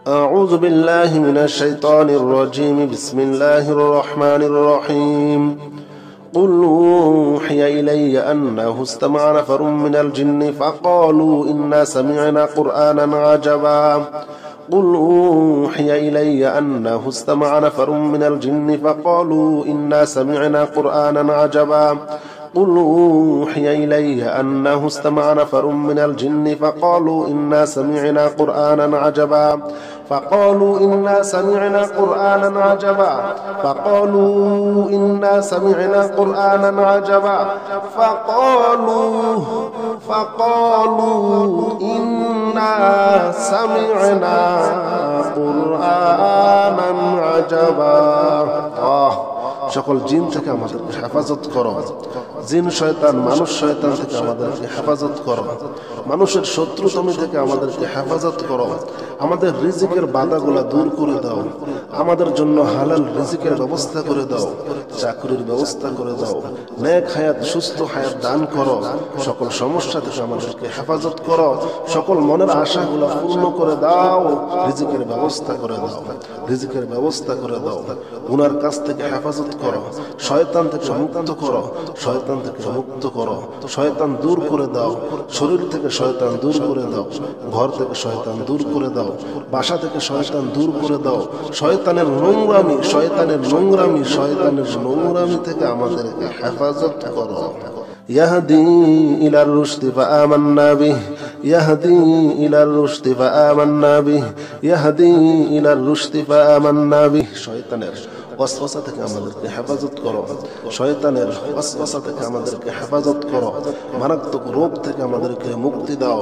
أعوذ بالله من الشيطان الرجيم بسم الله الرحمن الرحيم قل أوحي إلي أنه استمع نفر من الجن فقالوا إنا سمعنا قرآنا عجبا قل أوحي إلي أنه استمع نفر من الجن فقالوا إنا سمعنا قرآنا عجبا قل أوحي إلي أنه استمع نفر من الجن فقالوا إنا سمعنا قرآنا عجبا فقالوا إنا سمعنا قرآنا عجبا فقالوا إنا سمعنا قرآنا عجبا فقالوا إنا سمعنا قرآنا عجبا সকল জিন থেকে আমাদেরকে হেফাজত করো জিন শয়তান মানুষ শয়তান থেকে আমাদেরকে হেফাজত করো মানুষের শত্রুতমি থেকে আমাদেরকে হেফাজত করো আমাদের রিজিকের বাধাগুলো দূর করে দাও আমাদের জন্য হালাল রিজিকের ব্যবস্থা করে দাও চাকরির ব্যবস্থা করে দাও নেক হায়াত সুস্থ হায়াত দান করো সকল সমস্যা থেকে আমাদেরকে হেফাজত করো সকল মনের আশাগুলো পূর্ণ করে দাও রিজিকের ব্যবস্থা করে দাও রিজিকের ব্যবস্থা করে দাও গুনার কাছ থেকে হেফাজত করো শয়তান থেকে মুক্ত করো শয়তান থেকে মুক্ত করো শয়তান দূর করে দাও শরীর থেকে শয়তান দূর করে দাও ঘর থেকে শয়তান দূর করে দাও বাসা থেকে শয়তান দূর করে দাও শয়তানের নোংরামি থেকে আমাদেরকে হেফাজত করো يهدي إلى الرشد فآمنا به يهدي إلى الرشد فآمنا به يهدي إلى الرشد فآمنا به শয়তানের ওয়াসওয়াসা থেকে আমাদেরকে হেফাজত করো শয়তানের ওয়াসওয়াসা থেকে আমাদেরকে হেফাজত করো মারাত্মক রোগ থেকে আমাদেরকে মুক্তি দাও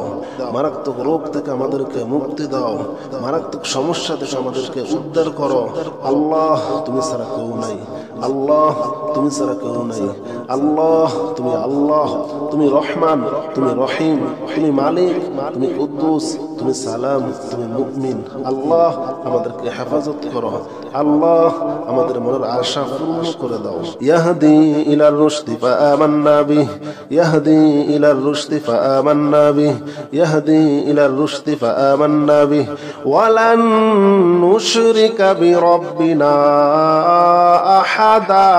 মারাত্মক রোগ থেকে আমাদেরকে মুক্তি দাও মারাত্মক সমস্যা থেকে আমাদেরকে উদ্ধার করো আল্লাহ তুমি ছাড়া কেউ নাই আল্লাহ তুমি ছাড়া কেউ নাই আল্লাহ তুমি রহমান তুমি রহিম তুমি মালিক তুমি কুদ্দুস তুমি সালাম তুমি মুমিন আল্লাহ আমাদেরকে হেফাজত করো আল্লাহ আমাদের মনের আশা পূর্ণ করে দাও ইয়াহদি ইলার রুশদি ফাআমান্না বিহি ইয়াহদি ইলার রুশদি ফাআমান্না বিহি ইয়াহদি ইলার রুশদি ফাআমান্না বিহি ওয়ালান নুশরিকা বিরাব্বিনা আহাদা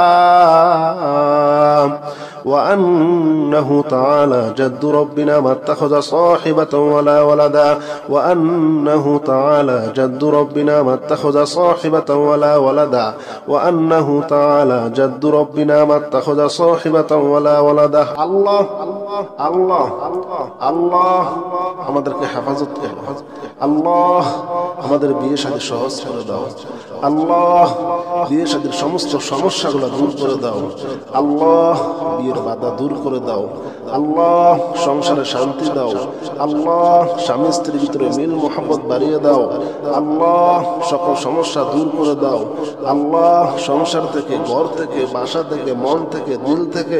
وأنه تعالى جد ربنا ما اتخذ صاحبة ولا ولدا وأنه تعالى جد ربنا ما اتخذ صاحبة ولا ولدا وأنه تعالى جد ربنا ما اتخذ صاحبة ولا ولدا الله الله الله আমাদেরকে হেফাজত করো আল্লাহ আমাদের বিয়ে শাদী সহজ করে দাও আল্লাহ বিয়ে শাদীর সমস্ত সমস্যাগুলো দূর করে দাও আল্লাহ বিয়ের বাধা দূর করে দাও আল্লাহ সংসারে শান্তি দাও আল্লাহ স্বামী স্ত্রীর ভিতরে মিল মোহাম্মত বাড়িয়ে দাও আল্লাহ সকল সমস্যা দূর করে দাও আল্লাহ সংসার থেকে ঘর থেকে বাসা থেকে মন থেকে দিল থেকে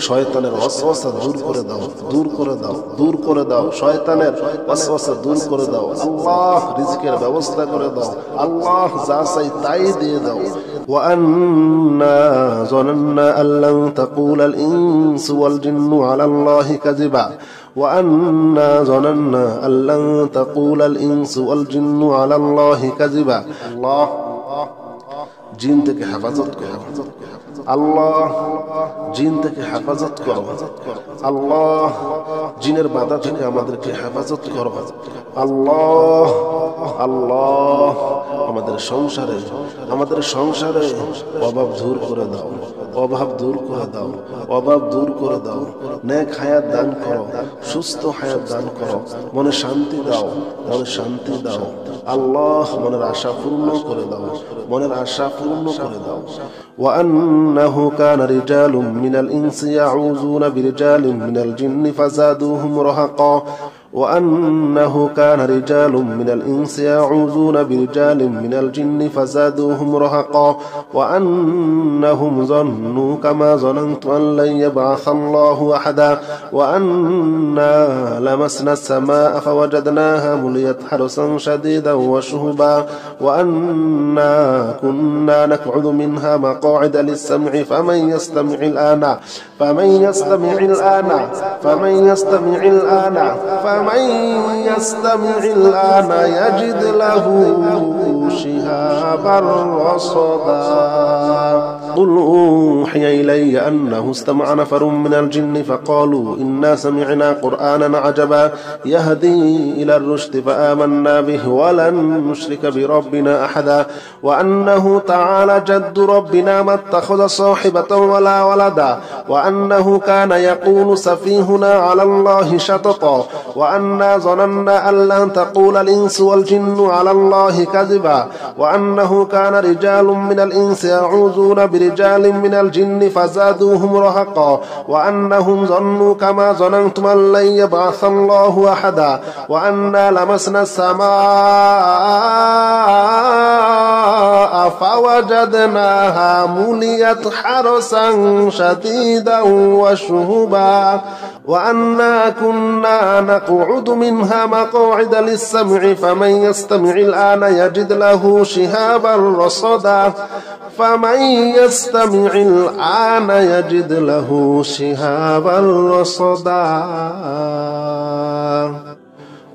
শয়তানের ওয়াসওয়াসা দূর করে দাও দূর করে দাও দূর করে দাও শয়তানের ওয়াসওয়াসা দূর করে দাও আল্লাহ রিজিকের ব্যবস্থা করে দাও আল্লাহ যা চাই তাই দিয়ে দাও وأنا ظننا أن لن تقول الإنس والجن على الله كذبا وأنا ظننا أن لن تقول الإنس والجن على الله كذبا الله জিন থেকে হেফাজত করো আল্লাহ জিন থেকে হেফাজত করো আল্লাহ জিনের বাধা থেকে আমাদেরকে হেফাজত করো আল্লাহ আল্লাহ আমাদের সংসারে অভাব দূর করে দাও অভাব দূর করে দাও অভাব দূর করে দাও নেক হায়াত দান করো সুস্থ হায়াত দান করো মনে শান্তি দাও মনে শান্তি দাও আল্লাহ মনের আশা পূর্ণ করে দাও মনের আশা পূর্ণ করে দাও وأنه كان رجال من الإنس يعوذون برجال من الجن فزادوهم رهقا وأنه كان رجال من الإنس يعوذون برجال من الجن فزادوهم رهقا وأنهم ظنوا كما ظننت أن لن يبعث الله أحدا وأنا لمسنا السماء فوجدناها مليت حرسا شديدا وشهبا وأنا كنا نقعد منها مقاعد للسمع فمن يستمع الآن فمن يستمع الآن فمن يستمع الآن فمن فمن يستمع الآن يجد له شهابا رصدا قل أوحي إلي أنه استمع نفر من الجن فقالوا إنا سمعنا قرآنا عجبا يهدي إلى الرشد فآمنا به ولن نشرك بربنا أحدا وأنه تعالى جد ربنا ما اتخذ صاحبة ولا ولدا وأنه كان يقول سفيهنا على الله شططا وأنا ظننا أن لن تقول الإنس والجن على الله كذبا وأنه كان رجال من الإنس يعوذون برجال من الجن فزادوهم رهقا وأنهم ظنوا كما ظننتم أن لن يبعث الله أحدا وأنا لمسنا السماء فوجدناها مليت حرسا شديدا وشهبا وأنا كنا نقعد منها مقاعد للسمع فمن يستمع الآن يجد له شهابا رصدا فمن يستمع الآن يجد له شهابا رصدا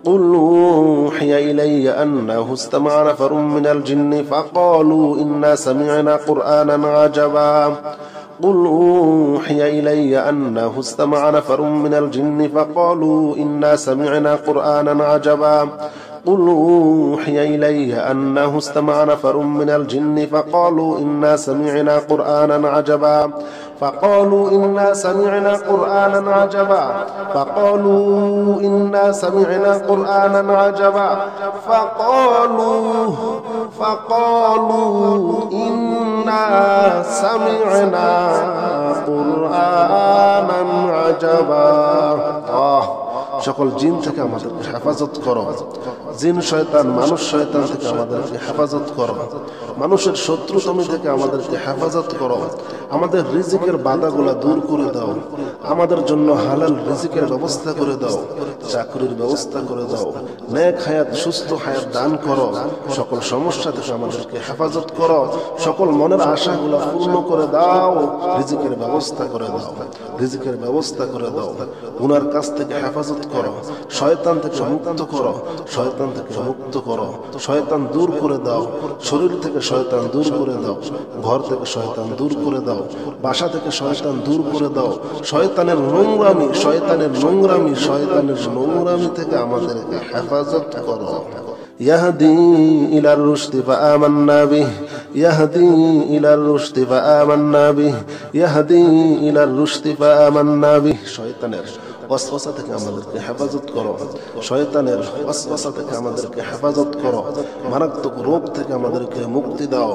قل أوحي إلي أنه استمع نفر من الجن فقالوا إنا سمعنا قرآنا عجبا قل أوحي إلي أنه استمع نفر من الجن فقالوا إنا سمعنا قرآنا عجبا قل أوحي إلي أنه استمع نفر من الجن فقالوا إنا سمعنا قرآنا عجبا فقالوا إنا سمعنا قرآنا عجبا فقالوا إنا سمعنا قرآنا عجبا فقالوا إنا سمعنا قرآنا عجبا সকল জিন থেকে আমাদেরকে হেফাজত করো জিন শয়তান মানুষ শয়তান থেকে আমাদেরকে হেফাজত করো মানুষের শত্রুতামি থেকে আমাদেরকে হেফাজত করো আমাদের রিজিকের বাধাগুলো দূর করে দাও আমাদের জন্য হালাল রিজিকের ব্যবস্থা করে দাও চাকরির ব্যবস্থা করে দাও নেক হায়াত সুস্থ হায়াত দান করো সকল সমস্যা থেকে আমাদেরকে হেফাজত করো সকল মনের আশাগুলো পূর্ণ করে দাও রিজিকের ব্যবস্থা করে দাও রিজিকের ব্যবস্থা করে দাও গুনার কাছ থেকে হেফাজত করো শয়তান থেকে মুক্ত করো শয়তান থেকে মুক্ত করো শয়তান দূর করে দাও শরীর থেকে শয়তান দূর করে দাও ঘর থেকে শয়তান দূর করে দাও বাসা থেকে শয়তান দূর করে দাও শয়তানের নোংরামি থেকে আমাদেরকে হেফাজত করো يهدي إلى الرشد فآمنا به يهدي إلى الرشد فآمنا به يهدي إلى الرشد فآمنا به শয়তানের ওয়াসওয়াসা থেকে আমাদেরকে হেফাজত করো শয়তানের ওয়াসওয়াসা থেকে আমাদেরকে হেফাজত করো মারাত্মক রোগ থেকে আমাদেরকে মুক্তি দাও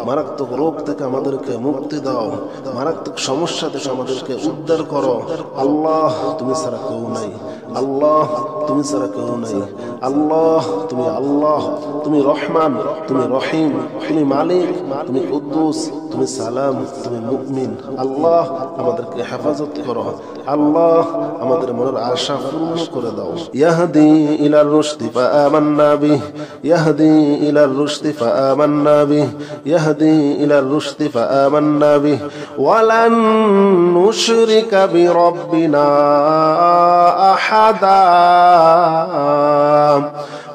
মারাত্মক রোগ থেকে আমাদেরকে মুক্তি দাও মারাত্মক সমস্যা থেকে আমাদেরকে উদ্ধার করো আল্লাহ তুমি ছাড়া কেউ নাই আল্লাহ তুমি ছাড়া কেউ নাই আল্লাহ তুমি রহমান তুমি রহিম তুমি মালিক তুমি কুদ্দুস তুমি সালাম তুমি মুমিন আল্লাহ আমাদেরকে হেফাজত করো আল্লাহ আমাদের মনের আশা পূর্ণ করে দাও ইয়াহদি ইলার রুশদি ফাআমান্না বিহি ইয়াহদি ইলার রুশদি ফাআমান্না বিহি ইয়াহদি ইলার রুশদি ফাআমান্না বিহি ওয়ালান নুশরিকা বিরাব্বিনা আহাদা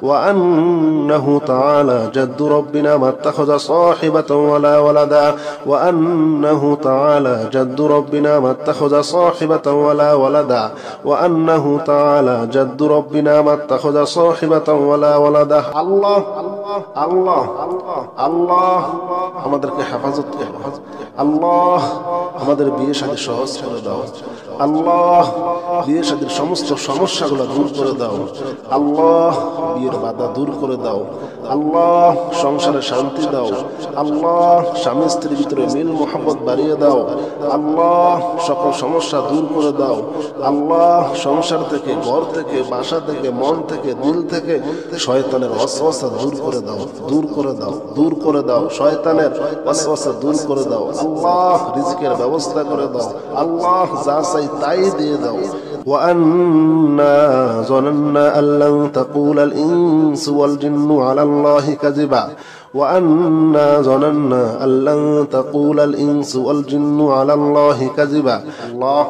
وأنه تعالى جد ربنا ما اتخذ صاحبة ولا ولدا وأنه تعالى جد ربنا ما اتخذ صاحبة ولا ولدا وأنه تعالى جد ربنا ما اتخذ صاحبة ولا ولدا الله الله الله আমাদেরকে হেফাজত করো আল্লাহ আমাদের বিয়ে শাদী সহজ করে দাও আল্লাহ বিয়ে শাদীর সমস্ত সমস্যাগুলো দূর করে দাও আল্লাহ বিয়ের বাধা দূর করে দাও আল্লাহ সংসারে শান্তি দাও আল্লাহ স্বামী স্ত্রীর ভিতরে মিল মোহাম্মত বাড়িয়ে দাও আল্লাহ সকল সমস্যা দূর করে দাও আল্লাহ সংসার থেকে ঘর থেকে বাসা থেকে মন থেকে দিল থেকে শয়তানের ওয়াসওয়াসা দূর করে দাও দূর করে দাও দূর করে দাও শয়তানের ওয়াসওয়াসা দূর করে দাও আল্লাহ রিজিকের ব্যবস্থা করে দাও আল্লাহ যা চাই তাই দিয়ে দাও وأنا ظننا أن لن تقول الإنس والجن على الله كذبا وأنا ظننا أن لن تقول الإنس والجن على الله كذبا الله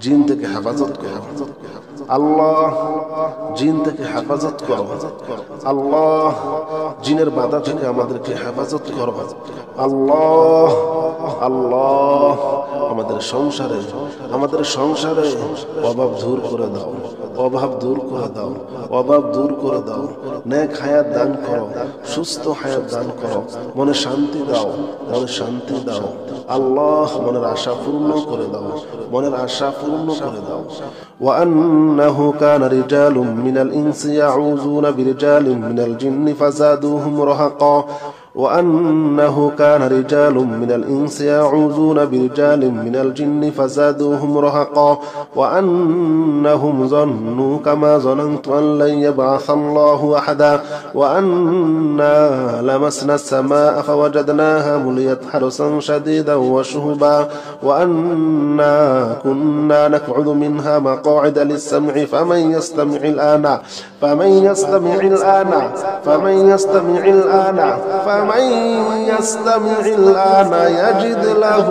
جين تك حفظتك আল্লাহ জিন থেকে হেফাজত করো আল্লাহ জিনের বাধা থেকে আমাদেরকে হেফাজত করো আল্লাহ আল্লাহ আমাদের সংসারে অভাব দূর করে দাও অভাব দূর করে দাও অভাব দূর করে দাও নেক হায়াত দান করো সুস্থ হায়াত দান করো মনে শান্তি দাও আল্লাহ মনের আশা পূর্ণ করে দাও وأنه كان رجال من الإنس يعوذون برجال من الجن فزادوهم رهقا وأنه كان رجال من الإنس يعوذون برجال من الجن فزادوهم رهقا وأنهم ظنوا كما ظننت أن لن يبعث الله أحدا وأنا لمسنا السماء فوجدناها مليت حرسا شديدا وشهبا وأنا كنا نقعد منها مقاعد للسمع فمن يستمع الآن يجد له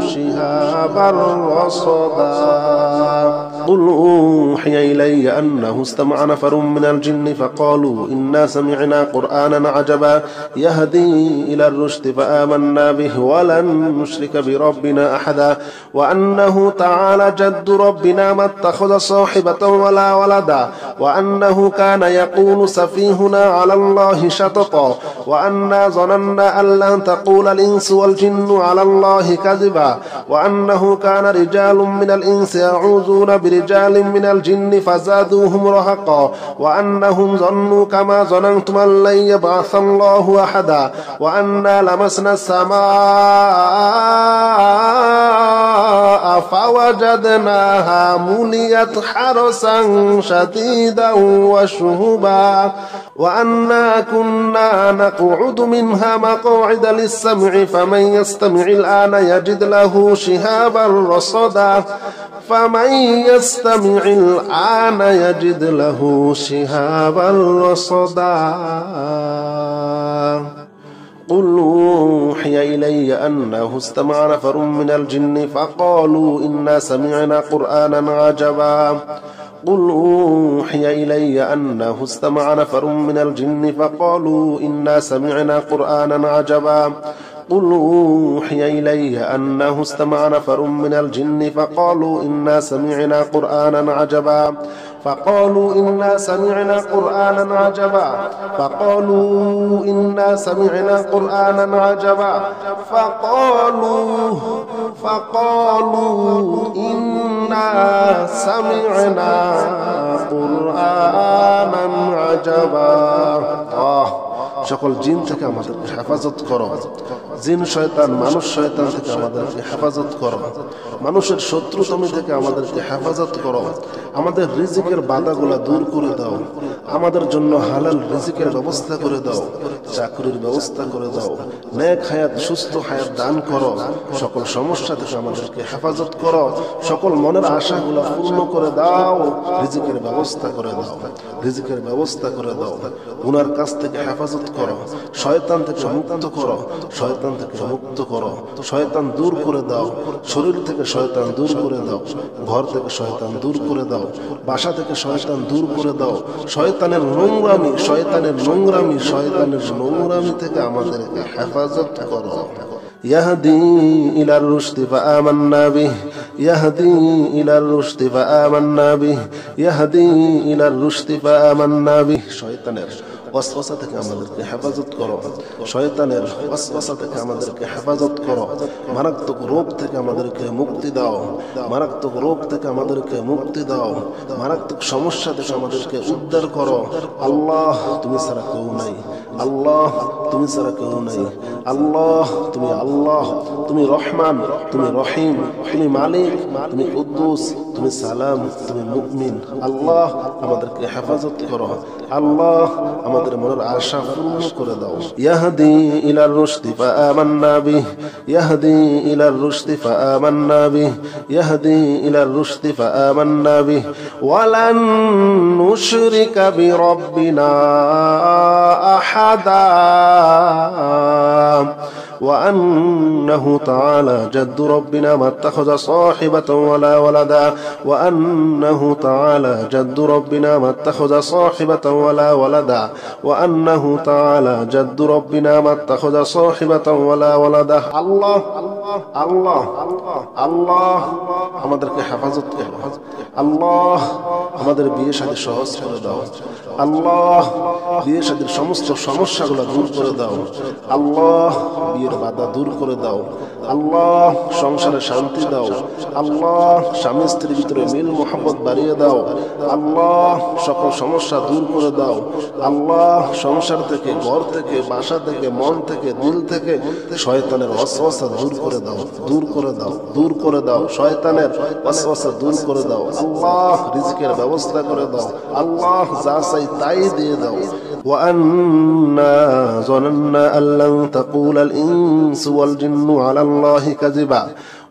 شهابا رصدا قل أوحي إلي أنه استمع نفر من الجن فقالوا إنا سمعنا قرآنا عجبا يهدي إلى الرشد فآمنا به ولن نشرك بربنا أحدا وأنه تعالى جد ربنا ما اتخذ صاحبة ولا ولدا وأنه كان يقول سفيهنا على الله شططا وأنا ظننا أن لن تقول الإنس والجن على الله كذبا وأنه كان رجال من الإنس يعوذون برجال من الجن فزادوهم رهقا وأنهم ظنوا كما ظننتم أن لن يبعث الله أحدا وأنا لمسنا السماء فوجدناها مليت حرسا شديدا وشهبا وأنا كنا نقعد منها مقاعد للسمع فمن يستمع الآن يجد له شهابا رصدا قل أوحي إلي أنه استمع نفر من الجن فقالوا إنا سمعنا قرآنا عجبا قل أوحي إلي أنه استمع نفر من الجن فقالوا إنا سمعنا قرآنا عجبا قل أوحي إلي أنه استمع نفر من الجن فقالوا إنا سمعنا قرآنا عجبا فقالوا إنا سمعنا قرآنا عجبا সকল জিন থেকে আমাদেরকে হেফাজত করো জিন শয়তান মানুষ শয়তান থেকে আমাদেরকে হেফাজত করো মানুষের শত্রুতামি থেকে আমাদেরকে হেফাজত করো আমাদের রিজিকের বাধাগুলা দূর করে দাও আমাদের জন্য হালাল রিজিকের ব্যবস্থা করে দাও চাকরির ব্যবস্থা করে দাও নেক হায়াত সুস্থ হায়াত দান করো সকল সমস্যা থেকে আমাদেরকে হেফাজত করো সকল মনের আশাগুলা পূর্ণ করে দাও রিজিকের ব্যবস্থা করে দাও গুনার কাছ থেকে হেফাজত করো শয়তান থেকে মুক্ত করো শয়তান দূর করে দাও শরীর থেকে শয়তান দূর করে দাও ঘর থেকে শয়তান দূর করে দাও বাসা থেকে শয়তান দূর করে দাও শয়তানের নোংরামি থেকে আমাদেরকে হেফাজত করো يهدي إلى الرشد فآمنا به শয়তানের ওয়াসওয়াসা থেকে আমাদেরকে হেফাজত করো মারাত্মক রোগ থেকে আমাদেরকে মুক্তি দাও মারাত্মক সমস্যা থেকে আমাদেরকে উদ্ধার করো আল্লাহ তুমি ছাড়া কেউ নাই আল্লাহ তুমি রহমান তুমি রহিম তুমি মালিক তুমি কুদ্দুস তুমি সালাম তুমি মুমিন আল্লাহ আমাদেরকে হেফাজত করো আল্লাহ আমাদের মনের আশা পূর্ণ করে দাও ইয়াহদি ইলার রুশদি ফাআমান্না বিহি ওয়ালান নুশরিকা বিরাব্বিনা আহাদা وأن وأنه تعالى جد ربنا ما اتخذ صاحبة ولا ولدا وأنه تعالى جد ربنا ما اتخذ صاحبة ولا ولدا وأنه تعالى جد ربنا ما اتخذ صاحبة ولا ولدا الله الله الله আমাদেরকে হেফাজত করো আল্লাহ আমাদের বিয়ে শাদী সহজ করে দাও আল্লাহ বিয়ে শাদীর সমস্ত সমস্যাগুলো দূর করে দাও আল্লাহ বিয়ের বাধা দূর করে দাও আল্লাহ সংসারে শান্তি দাও আল্লাহ স্বামী স্ত্রীর ভিতরে মিল মোহাম্মত বাড়িয়ে দাও আল্লাহ সকল সমস্যা দূর করে দাও আল্লাহ সংসার থেকে ঘর থেকে বাসা থেকে মন থেকে দিল থেকে শয়তানের ওয়াসওয়াসা দূর করে দাও দূর করে দাও দূর করে দাও শয়তানের ওয়াসওয়াসা দূর করে দাও আল্লাহ রিজকের ব্যবস্থা করে দাও আল্লাহ যা চাই তাই দিয়ে দাও وأنا ظننا أن لن تقول الإنس والجن على الله كذبا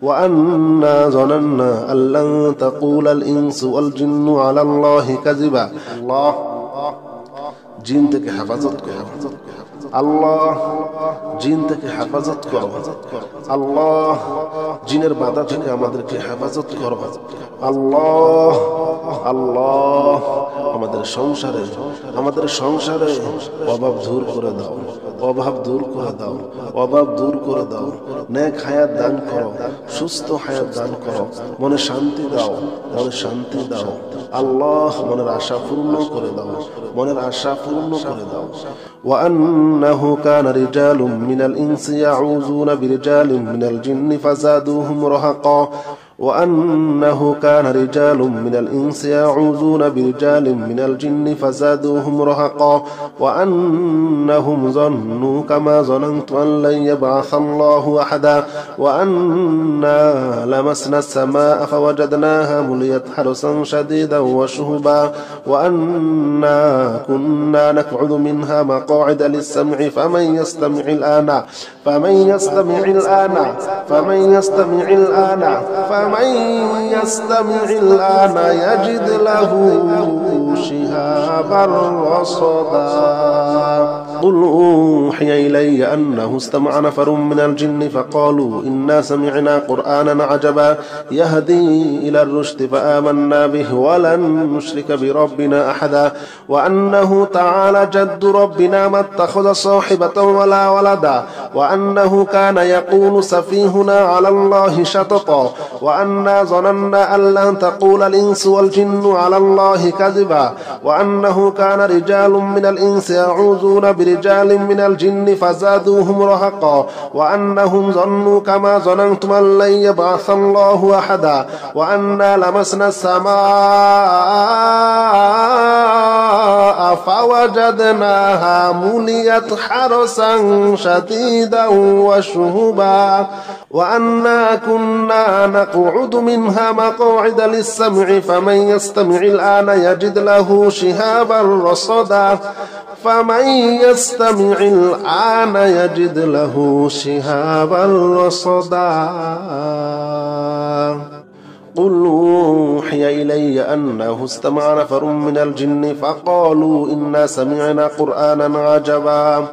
وأنا ظننا أن لن تقول الإنس والجن على الله كذبا الله জিন থেকে হেফাজত করো আল্লাহ জিন থেকে হেফাজত করো আল্লাহ জিনের বাধা থেকে আমাদেরকে হেফাজত করো আল্লাহ আল্লাহ আমাদের সংসারে অভাব দূর করে দাও অভাব দূর করে দাও অভাব দূর করে দাও নেক হায়াত দান করো সুস্থ হায়াত দান করো মনে শান্তি দাও মনে শান্তি দাও আল্লাহ মনের আশা পূর্ণ করে দাও মনের আশা পূর্ণ করে দাও وأنه كان رجال من الإنس يعوذون برجال من الجن فزادوهم رهقا وأنه كان رجال من الإنس يعوذون برجال من الجن فزادوهم رهقا وأنهم ظنوا كما ظننت أن لن يبعث الله أحدا وأنا لمسنا السماء فوجدناها مليت حرسا شديدا وشهبا وأنا كنا نقعد منها مقاعد للسمع فمن يستمع الآن فمن يستمع الآن فمن يستمع الآن فمن يستمع الآن يجد له شهابا رصدا قل أوحي إلي أنه استمع نفر من الجن فقالوا إنا سمعنا قرآنا عجبا يهدي إلى الرشد فآمنا به ولن نشرك بربنا أحدا وأنه تعالى جد ربنا ما اتخذ صاحبة ولا ولدا وأنه كان يقول سفيهنا على الله شططا وأنا ظننا أن لن تقول الإنس والجن على الله كذبا وأنه كان رجال من الإنس يعوذون برجال من الجن فزادوهم رهقا وأنهم ظنوا كما ظننتم أن لن يبعث الله أحدا وأنا لمسنا السماء فوجدناها مليت حرسا شديدا وشهبا وأنا كنا نقعد منها مقاعد للسمع فمن يستمع الآن يجد له شهابا رصدا فمن يستمع الآن يجد له شهابا رصدا قل أوحي إلي أنه استمع نفر من الجن فقالوا إنا سمعنا قرآنا عجبا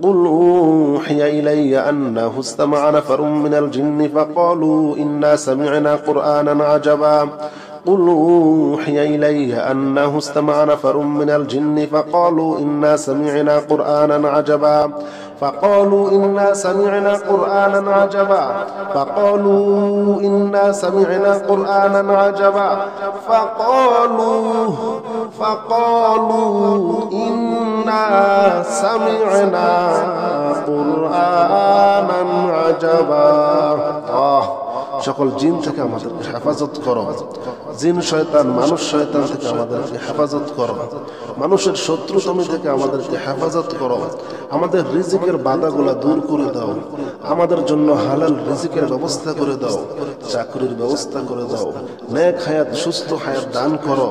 قل أوحي إلي أنه استمع نفر من الجن فقالوا إنا سمعنا قرآنا عجبا قل أوحي إلي أنه استمع نفر من الجن فقالوا إنا سمعنا قرآنا عجبا فقالوا إنا سمعنا قرآنا عجبا فقالوا إنا سمعنا قرآنا عجبا فقالوا إنا سمعنا قرآنا عجبا সকল জিন থেকে আমাদেরকে হেফাজত করো জিন শয়তান মানুষ শয়তান থেকে আমাদেরকে হেফাজত করো মানুষের শত্রুতামি থেকে আমাদেরকে হেফাজত করো আমাদের রিজিকের বাধাগুলো দূর করে দাও আমাদের জন্য হালাল রিজিকের ব্যবস্থা করে দাও চাকরির ব্যবস্থা করে দাও নেক হায়াত সুস্থ হায়াত দান করো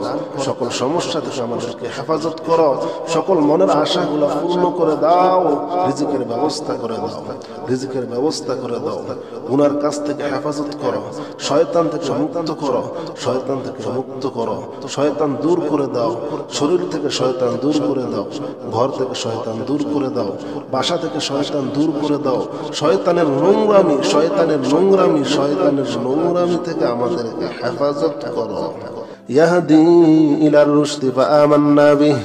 সকল সমস্যা থেকে আমাদেরকে হেফাজত করো সকল মনের আশাগুলো পূর্ণ করে দাও রিজিকের ব্যবস্থা করে দাও রিজিকের ব্যবস্থা করে দাও গুনার কাছ থেকে হেফাজত করো, শয়তান থেকে মুক্ত করো, শয়তান থেকে মুক্ত করো, শয়তান দূর করে দাও, শরীর থেকে শয়তান দূর করে দাও, ঘর থেকে শয়তান দূর করে দাও, বাসা থেকে শয়তান দূর করে দাও, শয়তানের নোংরামি, শয়তানের নোংরামি, শয়তানের নোংরামি থেকে আমাদেরকে হেফাজত করো। يهدي إلى الرشد فآمنا به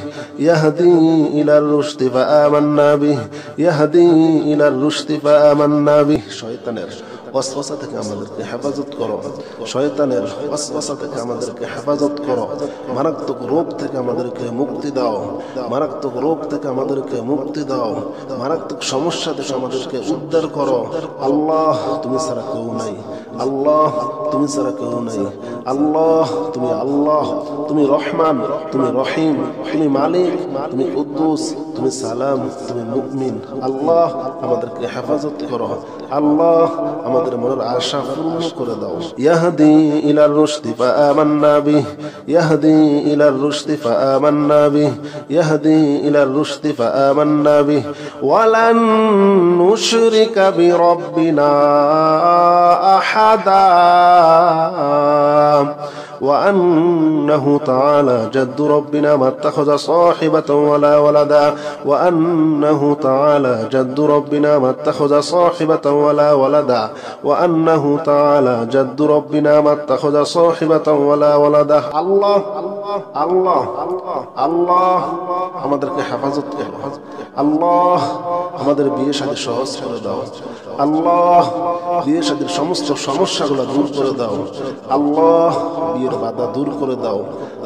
يهدي إلى الرشد فآمنا به يهدي إلى الرشد فآمنا به শয়তানের ওয়াসওয়াসা থেকে আমাদেরকে হেফাজত করো, শয়তানের ওয়াসওয়াসা থেকে আমাদেরকে হেফাজত করো, মারাত্মক রোগ থেকে আমাদেরকে মুক্তি দাও, মারাত্মক রোগ থেকে আমাদেরকে মুক্তি দাও, মারাত্মক সমস্যা থেকে আমাদেরকে উদ্ধার করো। আল্লাহ তুমি ছাড়া কেউ নাই, আল্লাহ তুমি ছাড়া কেউ নাই, আল্লাহ তুমি আল্লাহ, তুমি রহমান, তুমি রহিম, তুমি মালিক, তুমি কুদ্দুস, তুমি সালাম, তুমি মুমিন। আল্লাহ আমাদেরকে হেফাজত করো, আল্লাহ আমাদের মনের আশা পূর্ণ করে দাও। ইয়াহদি ইলার রুশদি ফাআমান্না বিহি ইয়াহদি ইলার রুশদি ফাআমান্না বিহি ইয়াহদি ইলার রুশদি ফাআমান্না বিহি ওয়ালান নুশরিকা বিরাব্বিনা আহাদা وأنه تعالى جد ربنا ما اتخذ صاحبة ولا ولدا وأنه تعالى جد ربنا ما اتخذ صاحبة ولا ولدا وأنه تعالى جد ربنا ما اتخذ صاحبة ولا ولدا الله الله الله আমাদেরকে হেফাজত করো, আল্লাহ আমাদের বিয়ে শাদী সহজ করে দাও, আল্লাহ বিয়ে শাদীর সমস্ত সমস্যাগুলো দূর করে দাও, আল্লাহ বিয়ের বাধা দূর করে দাও,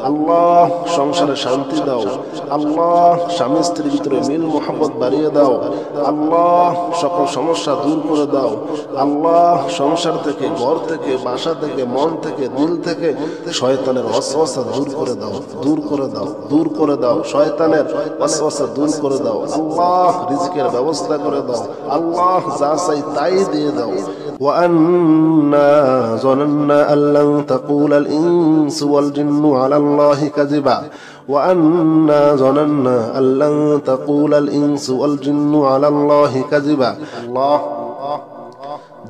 আল্লাহ সংসারে শান্তি দাও, আল্লাহ স্বামী স্ত্রীর ভিতরে মিল মোহাম্মত বাড়িয়ে দাও, আল্লাহ সকল সমস্যা দূর করে দাও, আল্লাহ সংসার থেকে, ঘর থেকে, বাসা থেকে, মন থেকে, দিল থেকে শয়তানের ওয়াসওয়াসা দূর করে দাও, দূর করে দাও, দূর করে দাও, শয়তানের ওয়াসওয়াসা দূর করে দাও, আল্লাহ রিজকের ব্যবস্থা করে দাও, আল্লাহ যা চাই তাই দিয়ে দাও। وأنا ظننا أن لن تقول الإنس والجن على الله كذبا وأنا ظننا أن لن تقول الإنس والجن على الله كذبا الله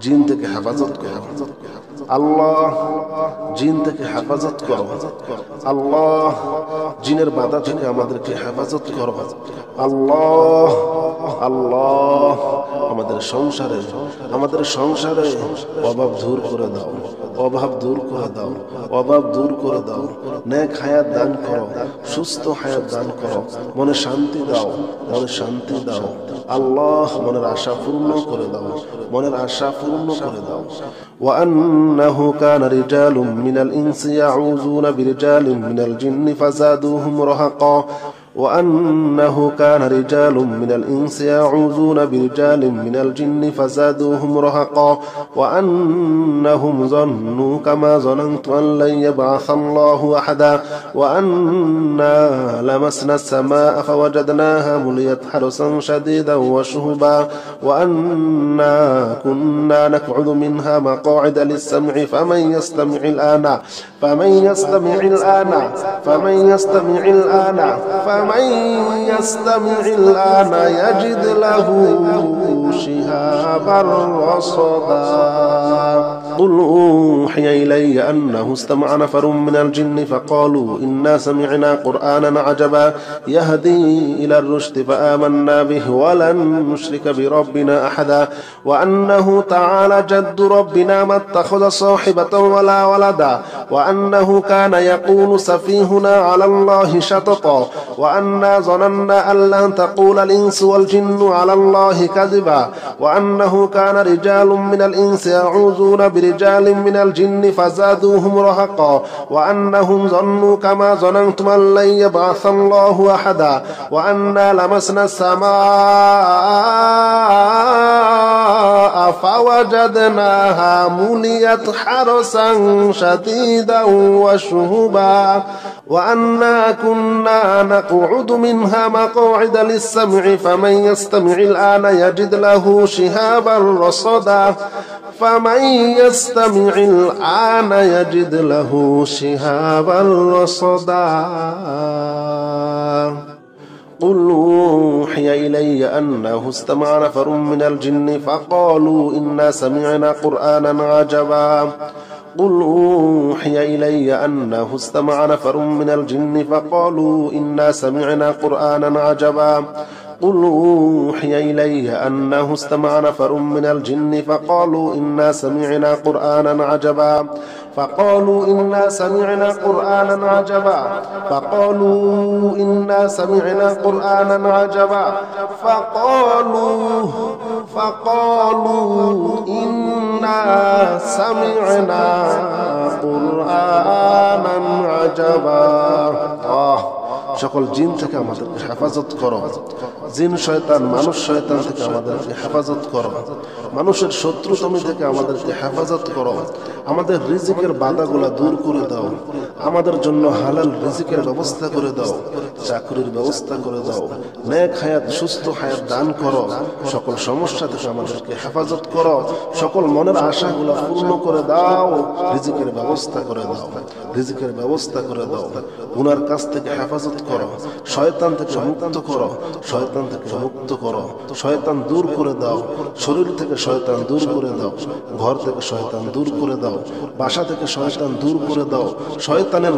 জিন থেকে হেফাজত করো, আল্লাহ জিন থেকে হেফাজত করো, আল্লাহ জিনের বাধা থেকে আমাদেরকে হেফাজত করো, আল্লাহ আল্লাহ আমাদের সংসারে অভাব দূর করে দাও, অভাব দূর করে দাও, অভাব দূর করে দাও, নেক হায়াত দান করো, সুস্থ হায়াত দান করো, মনে শান্তি দাও, মনে শান্তি দাও, আল্লাহ মনের আশা পূর্ণ করে দাও, মনের আশা পূর্ণ করে দাও। وأنه كان رجال من الإنس يعوذون برجال من الجن فزادوهم رهقا وأنه كان رجال من الإنس يعوذون برجال من الجن فزادوهم رهقا وأنهم ظنوا كما ظننت أن لن يبعث الله أحدا وأنا لمسنا السماء فوجدناها مليت حرسا شديدا وشهبا وأنا كنا نقعد منها مقاعد للسمع فمن يستمع الآن فمن يستمع الآن فمن يستمع الآن فمن يستمع الآن يجد له شهابا رصدا قل أوحي إلي أنه استمع نفر من الجن فقالوا إنا سمعنا قرآنا عجبا يهدي إلى الرشد فآمنا به ولن نشرك بربنا أحدا وأنه تعالى جد ربنا ما اتخذ صاحبة ولا ولدا وأنه كان يقول سفيهنا على الله شططا وأنا ظننا أن لن تقول الإنس والجن على الله كذبا وأنه كان رجال من الإنس يعوذون برجال من الجن فزادوهم رهقا وأنهم ظنوا كما ظننتم أن لن يبعث الله أحدا وأنا لمسنا السماء فوجدناها مليت حرسا شديدا وشهبا وأنا كنا نقعد منها مقاعد للسمع فمن يستمع الآن يجد له شهابا رصدا فمن يستمع الآن يجد له شهابا رصدا قل أوحي إلي أنه استمع نفر من الجن فقالوا إنا سمعنا قرآنا عجبا قل أوحي إلي أنه استمع نفر من الجن فقالوا إنا سمعنا قرآنا عجبا قل أوحي إلي أنه استمع نفر من الجن فقالوا إنا سمعنا قرآنا عجبا فقالوا إنا سمعنا قرآنا عجبا فقالوا إنا سمعنا قرآنا عجبا فقالوا إنا سمعنا قرآنا عجبا সকল জিন থেকে আমাদেরকে হেফাজত করো জিন শয়তান মানুষ শয়তান থেকে আমাদেরকে হেফাজত করো মানুষের শত্রুতামি থেকে আমাদেরকে হেফাজত করো আমাদের রিজিকের বাধাগুলো দূর করে দাও আমাদের জন্য হালাল রিজিকের ব্যবস্থা করে দাও চাকরির ব্যবস্থা করে দাও নেক হায়াত সুস্থ হায়াত দান করো সকল সমস্যা থেকে আমাদেরকে হেফাজত করো সকল মনের আশাগুলো পূর্ণ করে দাও রিজিকের ব্যবস্থা করে দাও রিজিকের ব্যবস্থা করে দাও গুনার কাছ থেকে হেফাজত করো শয়তান থেকে মুক্ত করো শয়তান থেকে মুক্ত করো শয়তান দূর করে দাও শরীর থেকে শয়তান দূর করে দাও ঘর থেকে শয়তান দূর করে দাও বাসা থেকে শয়তান দূর করে দাও শয়তানের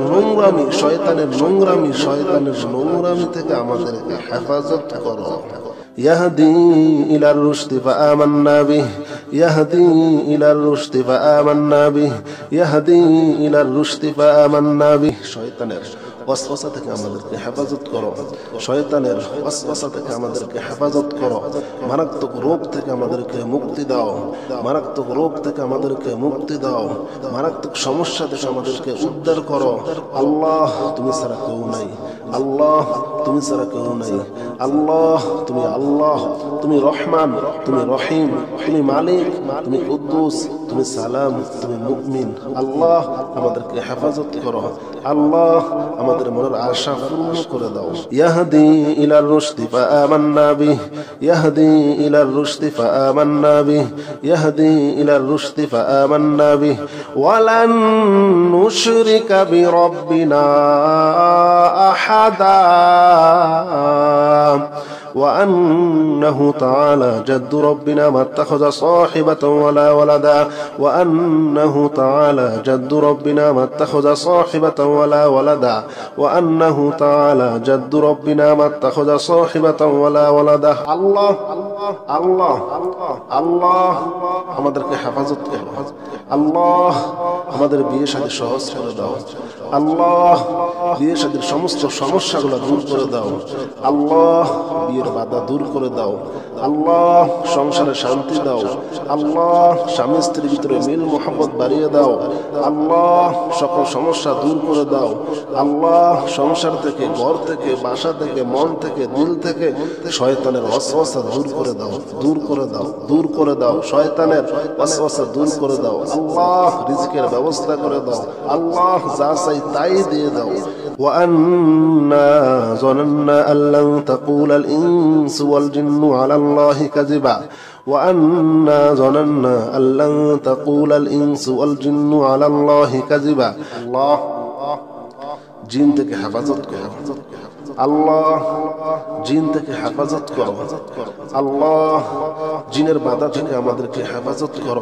নোংরামি থেকে আমাদেরকে হেফাজত করো يهدي إلى الرشد فآمنا به يهدي إلى الرشد فآمنا به يهدي إلى الرشد فآمنا به শয়তানের ওয়াসওয়াসা থেকে আমাদেরকে হেফাজত করো শয়তানের ওয়াসওয়াসা থেকে আমাদেরকে হেফাজত করো মারাত্মক রোগ থেকে আমাদেরকে মুক্তি দাও মারাত্মক রোগ থেকে আমাদেরকে মুক্তি দাও মারাত্মক সমস্যা থেকে আমাদেরকে উদ্ধার করো আল্লাহ তুমি ছাড়া কেউ নাই আল্লাহ তুমি ছাড়া কেউ নাই আল্লাহ তুমি রহমান তুমি রহিম তুমি মালিক তুমি কুদ্দুস তুমি সালাম তুমি মুমিন আল্লাহ আমাদেরকে হেফাজত করো আল্লাহ আমাদের মনের আশা পূর্ণ করে দাও ইয়াহদি ইলার রুশদি ফাআমান্না বিহি ইয়াহদি ইলার রুশদি ফাআমান্না বিহি ইয়াহদি ইলার রুশদি ফাআমান্না বিহি ওয়ালান নুশরিকা বিরাব্বিনা আহাদা وأنه تعالى جد ربنا ما اتخذ صاحبة ولا ولدا وأنه تعالى جد ربنا ما اتخذ صاحبة ولا ولدا وأنه تعالى جد ربنا ما اتخذ صاحبة ولا ولدا الله الله الله আমাদেরকে হেফাজত করো আল্লাহ আমাদের বিয়ে শাদী সহজ করে দাও আল্লাহ বিয়ে শাদীর সমস্ত সমস্যাগুলো দূর করে দাও আল্লাহ বিয়ের বাধা দূর করে দাও আল্লাহ সংসারে শান্তি দাও আল্লাহ স্বামী স্ত্রীর ভিতরে মিল মোহাম্মত বাড়িয়ে দাও আল্লাহ সকল সমস্যা দূর করে দাও আল্লাহ সংসার থেকে ঘর থেকে বাসা থেকে মন থেকে দিল থেকে শয়তানের ওয়াসওয়াসা দূর করে দাও দূর করে দাও দূর করে দাও শয়তানের ওয়াসওয়াসা দূর করে দাও আল্লাহ রিজিকের ব্যবস্থা করে দাও আল্লাহ যা চাই তাই দিয়ে দাও وأنا ظننا أن لن تقول الإنس والجن على الله كذبا وأنا ظننا أن لن تقول الإنس والجن على الله كذبا الله জিন থেকে হেফাজত করো আল্লাহ জিন থেকে হেফাজত করো আল্লাহ জিনের বাধা থেকে আমাদেরকে হেফাজত করো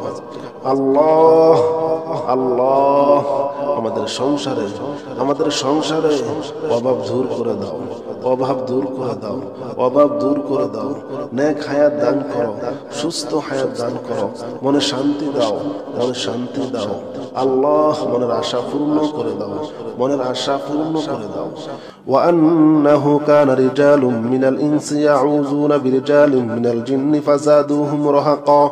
আল্লাহ আল্লাহ আমাদের সংসারে অভাব দূর করে দাও অভাব দূর করে দাও অভাব দূর করে দাও নেক হায়াত দান করো সুস্থ হায়াত দান করো মনে শান্তি দাও মনে শান্তি দাও আল্লাহ মনের আশা পূর্ণ করে দাও মনের আশা পূর্ণ করে দাও وأنه كان رجال من الإنس يعوذون برجال من الجن فزادوهم رهقا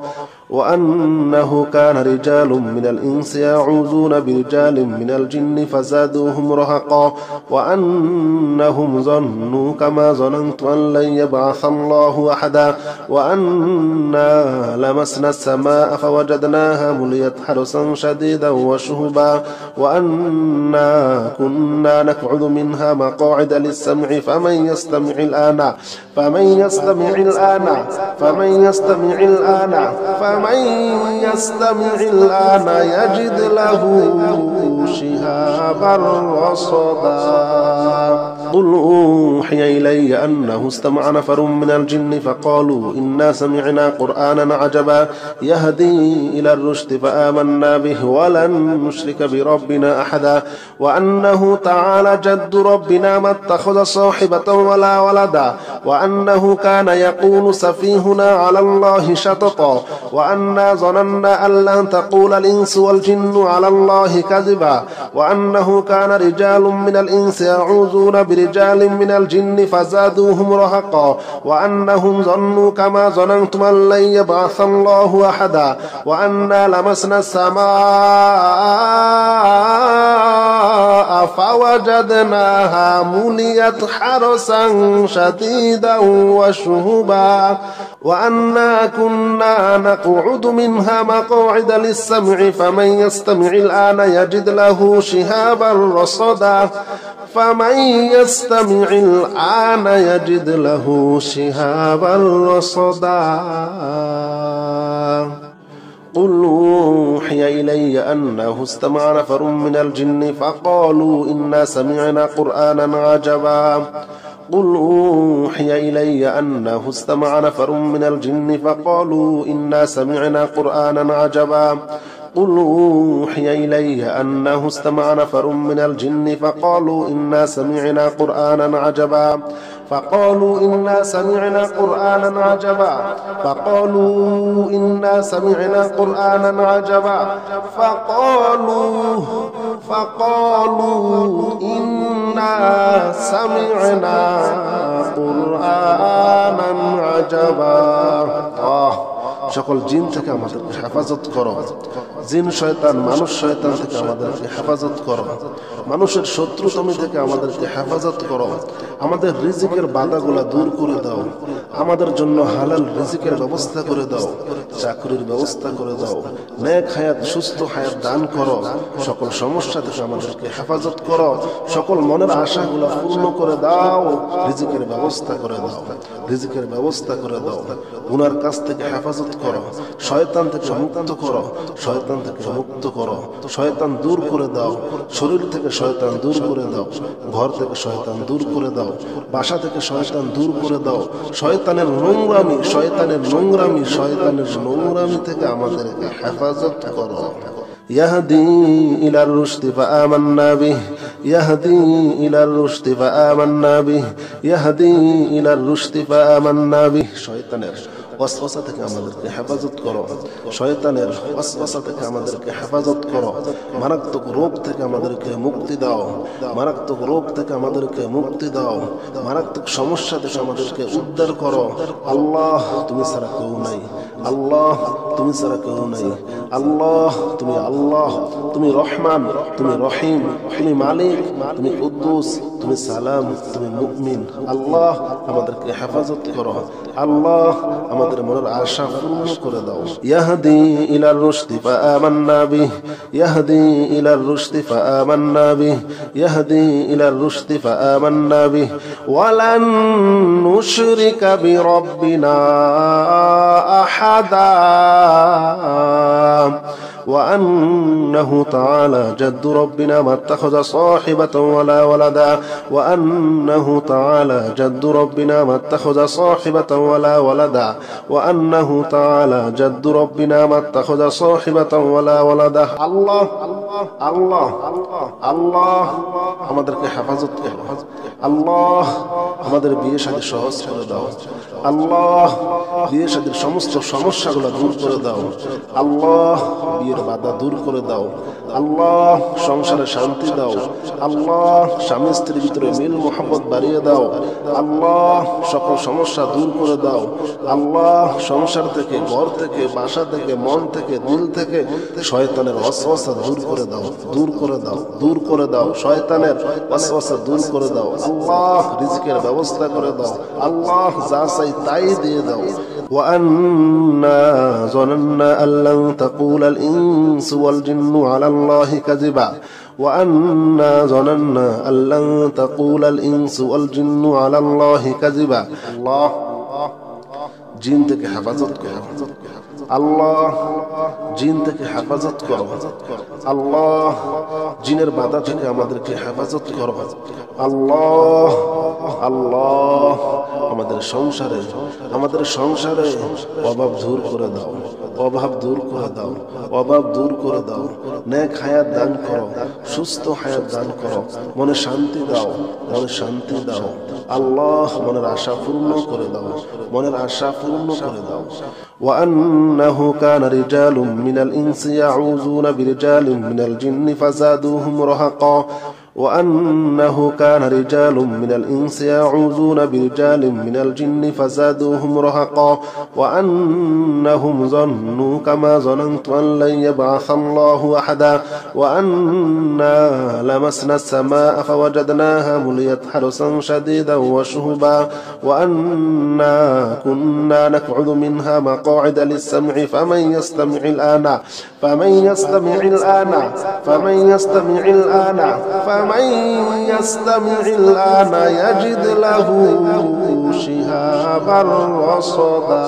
وأنه كان رجال من الإنس يعوذون برجال من الجن فزادوهم رهقا وأنهم ظنوا كما ظننت أن لن يبعث الله أحدا وأنا لمسنا السماء فوجدناها مليت حرسا شديدا وشهبا وأنا كنا نقعد منها مقاعد للسمع فمن يستمع الآن فمن يستمع الآن فمن يستمع الآن فمن يستمع الآن يجد له شهابا رصدا قل أوحي إلي أنه استمع نفر من الجن فقالوا إنا سمعنا قرآنا عجبا يهدي إلى الرشد فآمنا به ولن نشرك بربنا أحدا وأنه تعالى جد ربنا ما اتخذ صاحبة ولا ولدا وأنه كان يقول سفيهنا على الله شططا وأنا ظننا أن لن تقول الإنس والجن على الله كذبا وأنه كان رجال من الإنس يعوذون برجال من الجن فزادوهم رهقا وأنهم ظنوا كما ظننتم أن لن يبعث الله أحدا وأنا لمسنا السماء فوجدناها مليت حرسا شديدا وشهبا وأنا كنا نقعد منها مقاعد للسمع فمن يستمع الآن يجد له شهابا رصدا فمن يستمع الآن يجد له شهابا رصدا قل أوحي إلي أنه استمع نفر من الجن فقالوا إنا سمعنا قرآنا عجبا قل أوحي إلي أنه استمع نفر من الجن فقالوا إنا سمعنا قرآنا عجبا قل أوحي إلي أنه استمع نفر من الجن فقالوا إنا سمعنا قرآنا عجبا فقالوا إنا سمعنا قرآنا عجبا فقالوا إنا سمعنا قرآنا عجبا فقالوا إنا سمعنا قرآنا عجبا সকল জিন থেকে আমাদেরকে হেফাজত করো জিন শয়তান মানুষ শয়তান থেকে আমাদেরকে হেফাজত করো মানুষের শত্রুতামি থেকে আমাদেরকে হেফাজত করো আমাদের রিজিকের বাধাগুলা দূর করে দাও আমাদের জন্য হালাল রিজিকের ব্যবস্থা করে দাও চাকরির ব্যবস্থা করে দাও নেক হায়াত সুস্থ হায়াত দান করো সকল সমস্যা থেকে আমাদেরকে হেফাজত করো সকল মনের আশাগুলা পূর্ণ করে দাও রিজিকের ব্যবস্থা করে দাও রিজিকের ব্যবস্থা করে দাও গুনার কাছ থেকে হেফাজত করো শয়তান থেকে মুক্ত করো শয়তান থেকে মুক্ত করো শয়তান দূর করে দাও শরীর থেকে শয়তান দূর করে দাও ঘর থেকে শয়তান দূর করে দাও বাসা থেকে শয়তান দূর করে দাও শয়তানের নোংরামি থেকে আমাদেরকে হেফাজত করো يهدي إلى الرشد فآمنا به يهدي إلى الرشد فآمنا به يهدي إلى الرشد فآمنا به শয়তানের ওয়াসওয়াসা থেকে আমাদেরকে হেফাজত করো শয়তানের ওয়াসওয়াসা থেকে আমাদেরকে হেফাজত করো মারাত্মক রোগ থেকে আমাদেরকে মুক্তি দাও মারাত্মক রোগ থেকে আমাদেরকে মুক্তি দাও মারাত্মক সমস্যা থেকে আমাদেরকে উদ্ধার করো আল্লাহ তুমি ছাড়া কেউ নাই আল্লাহ তুমি ছাড়া কেউ নাই আল্লাহ তুমি রহমান তুমি রহিম তুমি মালিক তুমি কুদ্দুস তুমি সালাম তুমি মুমিন আল্লাহ আমাদেরকে হেফাজত করো আল্লাহ আমাদের মনের আশা পূর্ণ করে দাও ইয়াহদি ইলার রুশদি ফাআমান্না বিহি ইয়াহদি ইলার রুশদি ফাআমান্না বিহি ইয়াহদি ইলার রুশদি ফাআমান্না বিহি ওয়ালান নুশরিকা বিরাব্বিনা আহাদা وأنه تعالى جد ربنا ما اتخذ صاحبة ولا ولدا وأنه تعالى جد ربنا ما اتخذ صاحبة ولا ولدا وأنه تعالى جد ربنا ما اتخذ صاحبة ولا ولدا الله الله الله আমাদেরকে হেফাজত করো আল্লাহ আমাদের বিয়ে শাদী সহজ করে দাও আল্লাহ বিয়ে শাদীর সমস্ত সমস্যাগুলো দূর করে দাও আল্লাহ বিয়ের বাধা দূর করে দাও আল্লাহ সংসারে শান্তি দাও আল্লাহ স্বামী স্ত্রীর ভিতরে মিল মোহাম্মত বাড়িয়ে দাও আল্লাহ সকল সমস্যা দূর করে দাও আল্লাহ সংসার থেকে ঘর থেকে বাসা থেকে মন থেকে দিল থেকে শয়তানের ওয়াসওয়াসা দূর করে দাও দূর করে দাও দূর করে দাও শয়তানের ওয়াসওয়াসা দূর করে দাও আল্লাহ রিজকের ব্যবস্থা করে দাও আল্লাহ যা চাই তাই দিয়ে দাও وأنا ظننا أن لن تقول الإنس والجن على الله كذبا وأنا ظننا أن لن تقول الإنس والجن على الله كذبا الله জিন থেকে হেফাজত করো আল্লাহ, জিন থেকে হেফাজত করো আল্লাহ, জিনের বাধা থেকে আমাদেরকে হেফাজত করো আল্লাহ। আল্লাহ, আমাদের সংসারে অভাব দূর করে দাও, অভাব দূর করে দাও, অভাব দূর করে দাও। নেক হায়াত দান করো, সুস্থ হায়াত দান করো, মনে শান্তি দাও, মনে শান্তি দাও আল্লাহ। মনের আশা পূর্ণ করে দাও, মনের আশা পূর্ণ করে দাও। وأنه كان رجال من الإنس يعوذون برجال من الجن فزادوهم رهقا وأنه كان رجال من الإنس يعوذون برجال من الجن فزادوهم رهقا وأنهم ظنوا كما ظننت أن لن يبعث الله أحدا وأنا لمسنا السماء فوجدناها مليت حرسا شديدا وشهبا وأنا كنا نقعد منها مقاعد للسمع فمن يستمع الآن يجد له شهابا رصدا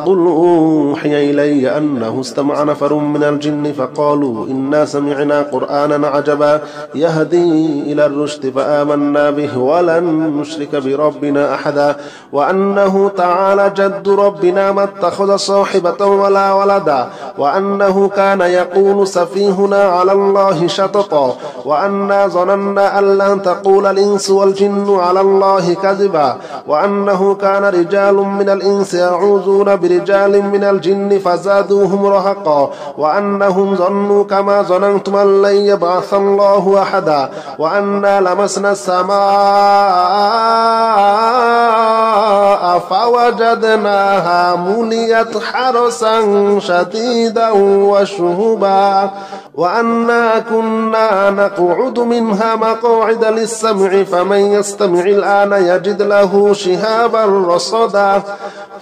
قل أوحي إلي أنه استمع نفر من الجن فقالوا إنا سمعنا قرآنا عجبا يهدي إلى الرشد فآمنا به ولن نشرك بربنا أحدا وأنه تعالى جد ربنا ما اتخذ صاحبة ولا ولدا وأنه كان يقول سفيهنا على الله شططا وأنا ظننا أن لن تقول الإنس والجن على الله كذبا وأنه كان رجال من الإنس يعوذون برجال من الجن فزادوهم رهقا وأنهم ظنوا كما ظننتم أن لن يبعث الله أحدا وأنا لمسنا السماء فوجدناها مليت حرسا شديدا وشهبا وأنا كنا نقعد منها مقاعد للسمع فمن يستمع الآن يجد له شهابا رصدا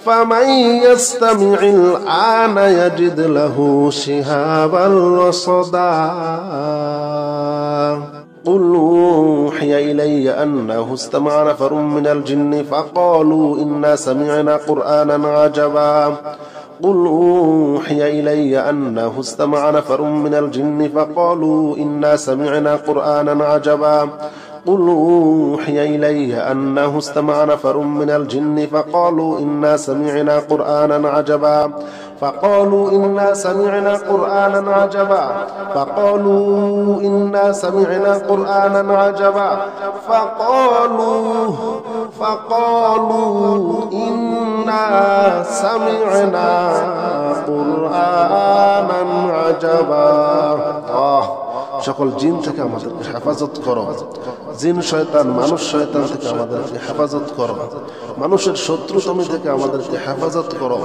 فمن يستمع الآن يجد له شهابا رصدا قل أوحي إلي أنه استمع نفر من الجن فقالوا إنا سمعنا قرآنا عجبا قل أوحي إلي أنه استمع نفر من الجن فقالوا إنا سمعنا قرآنا عجبا قل أوحي إلي أنه استمع نفر من الجن فقالوا إنا سمعنا قرآنا عجبا فقالوا إنا سمعنا قرآنا عجبا فقالوا إنا سمعنا قرآنا عجبا فقالوا إنا سمعنا قرآنا عجبا সকল জিন থেকে আমাদেরকে হেফাজত করো, জিন শয়তান মানুষ শয়তান থেকে আমাদেরকে হেফাজত করো, মানুষের শত্রুতমি থেকে আমাদেরকে হেফাজত করো,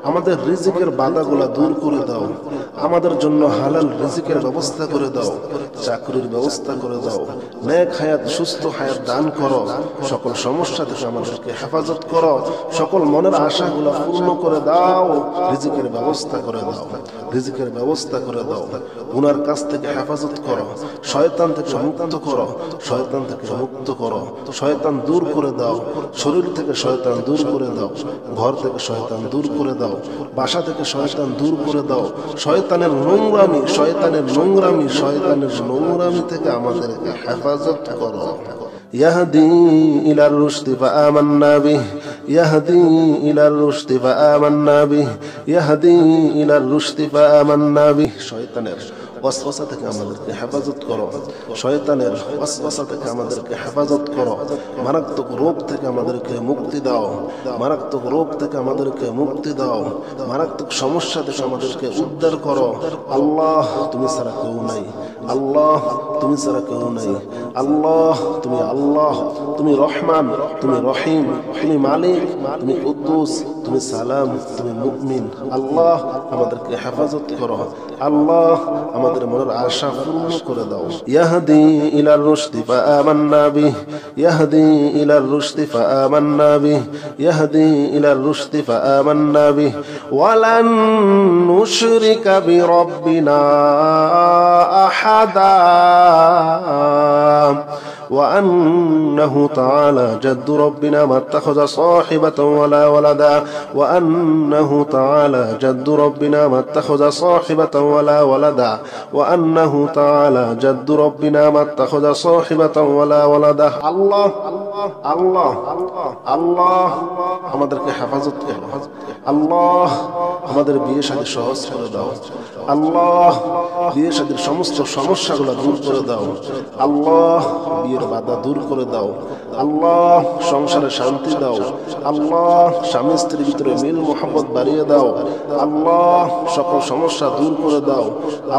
আমাদের রিজিকের বাধাগুলা দূর করে দাও, আমাদের জন্য হালাল রিজিকের ব্যবস্থা করে দাও, চাকরির ব্যবস্থা করে দাও, নেক হায়াত সুস্থ হায়াত দান করো, সকল সমস্যা থেকে আমাদেরকে হেফাজত করো, সকল মনের আশাগুলা পূর্ণ করে দাও, রিজিকের ব্যবস্থা করে দাও, রিজিকের ব্যবস্থা করে দাও, গুনার কাছ থেকে হেফাজত করো, শয়তান থেকে মুক্ত করো, শয়তান থেকে মুক্ত করো, শয়তান দূর করে দাও, শরীর থেকে শয়তান দূর করে দাও, ঘর থেকে শয়তান দূর করে দাও, বাসা থেকে শয়তান দূর করে দাও, শয়তানের নোংরামি থেকে আমাদেরকে হেফাজত করো। يهدي إلى الرشد فآمنا به يهدي إلى الرشد فآمنا به يهدي إلى الرشد فآمنا به শয়তানের ওয়াসওয়াসা থেকে আমাদেরকে হেফাজত করো, শয়তানের ওয়াসওয়াসা থেকে আমাদেরকে হেফাজত করো, মারাত্মক রোগ থেকে আমাদেরকে মুক্তি দাও, মারাত্মক রোগ থেকে আমাদেরকে মুক্তি দাও, মারাত্মক সমস্যা থেকে আমাদেরকে উদ্ধার করো। আল্লাহ তুমি ছাড়া কেউ নাই, আল্লাহ তুমি ছাড়া কেউ নাই, আল্লাহ তুমি আল্লাহ, তুমি রহমান, তুমি রহিম, তুমি মালিক, তুমি কুদ্দুস, তুমি সালাম, তুমি মুমিন। আল্লাহ আমাদেরকে হেফাজত করো, আল্লাহ আমাদের মনের আশা পূর্ণ করে দাও। ইয়াহদি ইলার রুশদি ফাআমান্না বিহি ইয়াহদি ইলার রুশদি ফাআমান্না বিহি ইয়াহদি ইলার রুশদি ফাআমান্না বিহি ওয়ালান নুশরিকা বিরাব্বিনা আহাদা وأنه تعالى جد ربنا ما اتخذ صاحبة ولا ولدا وأنه تعالى جد ربنا ما اتخذ صاحبة ولا ولدا وأنه تعالى جد ربنا ما اتخذ صاحبة ولا ولدا الله الله الله আমাদেরকে হেফাজত করো আল্লাহ আমাদের বিয়ে শাদী সহজ করে দাও আল্লাহ বিয়ে শাদীর সমস্ত সমস্যাগুলো দূর করে দাও আল্লাহ বিয়ের বাধা দূর করে দাও আল্লাহ সংসারে শান্তি দাও আল্লাহ স্বামী স্ত্রীর ভিতরে মিল মোহাম্মত বাড়িয়ে দাও আল্লাহ সকল সমস্যা দূর করে দাও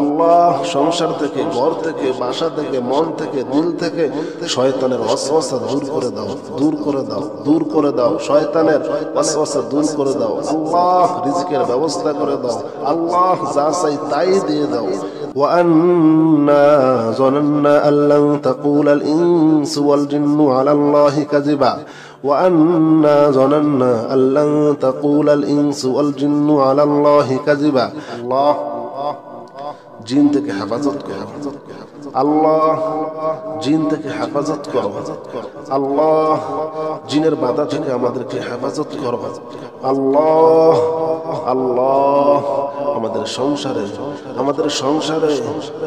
আল্লাহ সংসার থেকে ঘর থেকে বাসা থেকে মন থেকে দিল থেকে শয়তানের ওয়াসওয়াসা দূর করে দাও দূর করে দাও দূর করে দাও শয়তানের ওয়াসওয়াসা দূর করে দাও আল্লাহ রিজিকের ব্যবস্থা করে দাও আল্লাহ যা চাই তাই দিয়ে দাও وأنا ظننا أن لن تقول الإنس والجن على الله كذبا وأنا ظننا أن لن تقول الإنس والجن على الله كذبا الله জিন থেকে হেফাজত করো আল্লাহ জিন থেকে হেফাজত করো আল্লাহ জিনের বাধা থেকে আমাদেরকে হেফাজত করো আল্লাহ আল্লাহ আমাদের সংসারে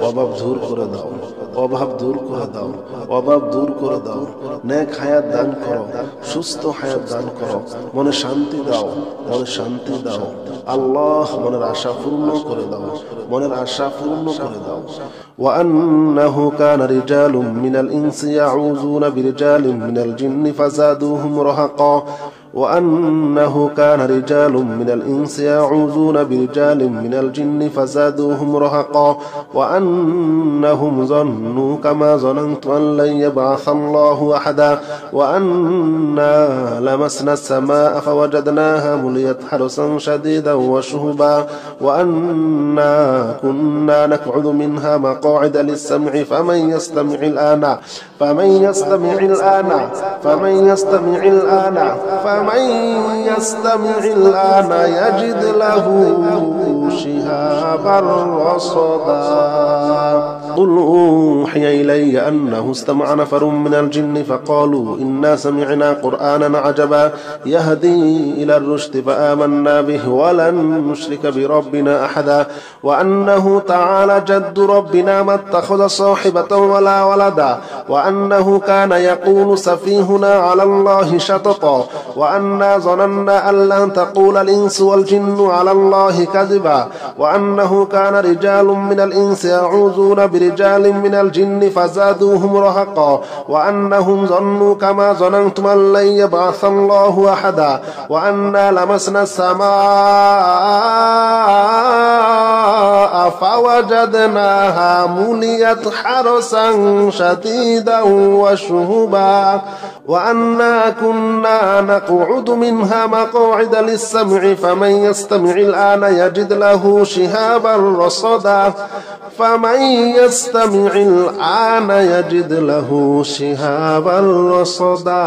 অভাব দূর করে দাও অভাব দূর করে দাও অভাব দূর করে দাও নেক হায়াত দান করো সুস্থ হায়াত দান করো মনে শান্তি দাও মনে শান্তি দাও আল্লাহ মনের আশা পূর্ণ করে দাও মনের আশা পূর্ণ করে দাও وأنه كان رجال من الإنس يعوذون برجال من الجن فزادوهم رهقا وأنه كان رجال من الإنس يعوذون برجال من الجن فزادوهم رهقا وأنهم ظنوا كما ظننت أن لن يبعث الله أحدا وأنا لمسنا السماء فوجدناها مليت حرسا شديدا وشهبا وأنا كنا نقعد منها مقاعد للسمع فمن يستمع الآن فمن يستمع الآن فمن يستمع الآن فمن يستمع الآن يجد له شهابا رصدا قل أوحي إلي أنه استمع نفر من الجن فقالوا إنا سمعنا قرآنا عجبا يهدي إلى الرشد فآمنا به ولن نشرك بربنا أحدا وأنه تعالى جد ربنا ما اتخذ صاحبة ولا ولدا وأنه كان يقول سفيهنا على الله شططا وأنا ظننا أن لن تقول الإنس والجن على الله كذبا وأنه كان رجال من الإنس يعوذون برجال من الجن فزادوهم رهقا وأنهم ظنوا كما ظننتم أن لن يبعث الله أحدا وأنا لمسنا السماء فوجدناها مليت حرسا شديدا وشهبا وأنا كنا نقعد منها مقاعد للسمع فمن يستمع الآن يجد له شهابا رصدا فمن يستمع الآن يجد له شهابا رصدا